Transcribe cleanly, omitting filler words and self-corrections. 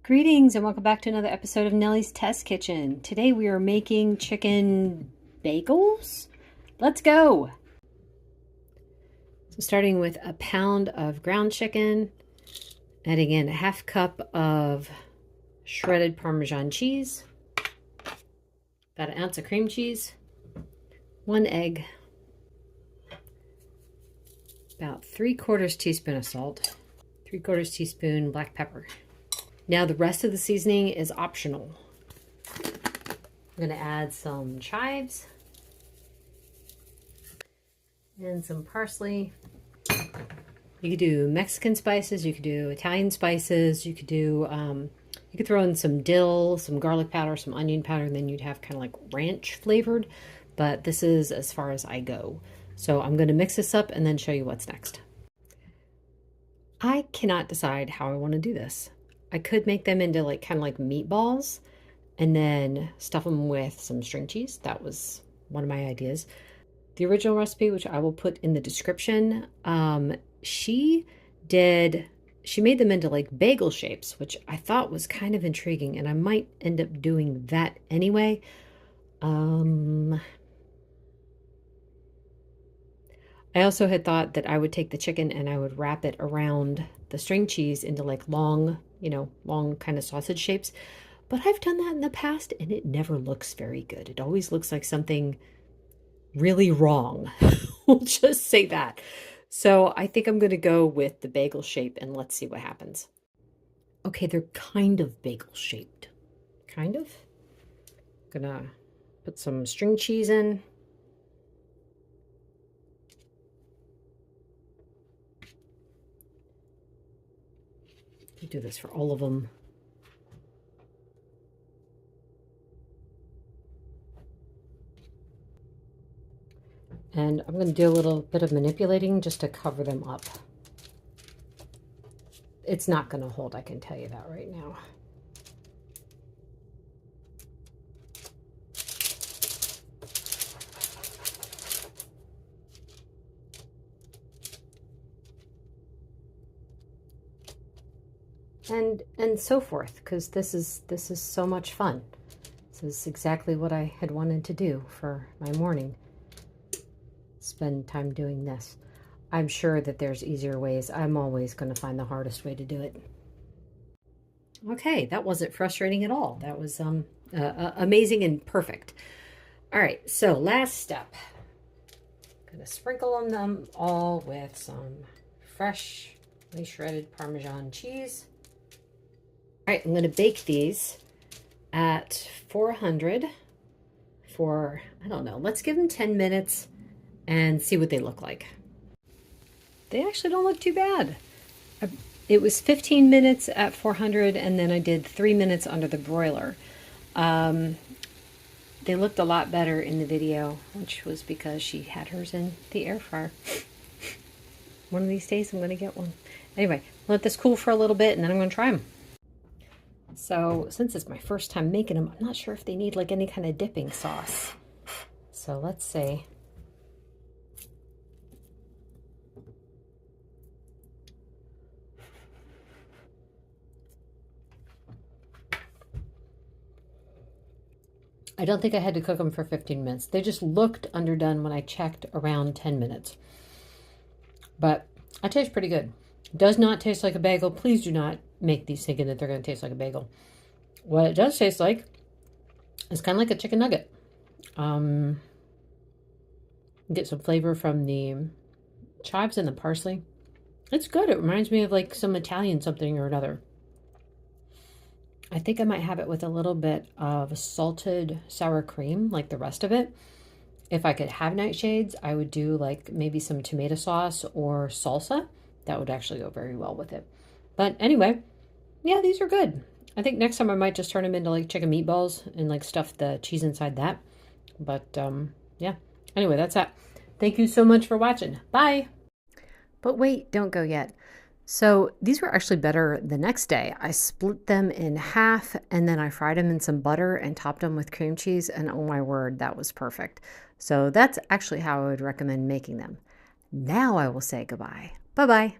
Greetings and welcome back to another episode of Nellie's Test Kitchen. Today we are making chicken bagels. Let's go! So starting with a pound of ground chicken, adding in a half cup of shredded Parmesan cheese, about an ounce of cream cheese, 1 egg, about 3/4 teaspoon of salt, 3/4 teaspoon black pepper. Now the rest of the seasoning is optional. I'm going to add some chives and some parsley. You could do Mexican spices, you could do Italian spices, you could do, you could throw in some dill, some garlic powder, some onion powder, and then you'd have kind of like ranch flavored. But this is as far as I go. So I'm going to mix this up and then show you what's next. I cannot decide how I want to do this. I could make them into like kind of like meatballs and then stuff them with some string cheese. That was one of my ideas. The original recipe, which I will put in the description, she made them into like bagel shapes, which I thought was kind of intriguing, and I might end up doing that anyway. I also had thought that I would take the chicken and I would wrap it around the string cheese into like long, long kind of sausage shapes. But I've done that in the past and it never looks very good. It always looks like something really wrong. We'll just say that. So I think I'm going to go with the bagel shape and let's see what happens. Okay, they're kind of bagel shaped. Kind of. Gonna put some string cheese in. Do this for all of them. And I'm going to do a little bit of manipulating just to cover them up. It's not going to hold, I can tell you that right now. And so forth, because this is so much fun. This is exactly what I had wanted to do for my morning. Spend time doing this. I'm sure that there's easier ways. I'm always going to find the hardest way to do it. Okay, that wasn't frustrating at all. That was amazing and perfect. All right, so last step. I'm going to sprinkle on them all with some freshly shredded Parmesan cheese. All right, I'm going to bake these at 400 for, I don't know, let's give them 10 minutes and see what they look like. They actually don't look too bad. It was 15 minutes at 400 and then I did 3 minutes under the broiler. They looked a lot better in the video, which was because she had hers in the air fryer. One of these days I'm going to get one. Anyway, let this cool for a little bit and then I'm going to try them. So since it's my first time making them, I'm not sure if they need like any kind of dipping sauce. So let's see. I don't think I had to cook them for 15 minutes. They just looked underdone when I checked around 10 minutes. But it tastes pretty good. Does not taste like a bagel. Please do not make these thinking that they're going to taste like a bagel. What it does taste like is kind of like a chicken nugget. Get some flavor from the chives and the parsley. It's good. It reminds me of like some Italian something or another. I think I might have it with a little bit of salted sour cream like the rest of it. If I could have nightshades, I would do like maybe some tomato sauce or salsa. That would actually go very well with it. But anyway, yeah, these are good. I think next time I might just turn them into like chicken meatballs and like stuff the cheese inside that. But yeah, anyway, that's that. Thank you so much for watching. Bye. But wait, don't go yet. So these were actually better the next day. I split them in half and then I fried them in some butter and topped them with cream cheese. And oh my word, that was perfect. So that's actually how I would recommend making them. Now I will say goodbye. Bye-bye.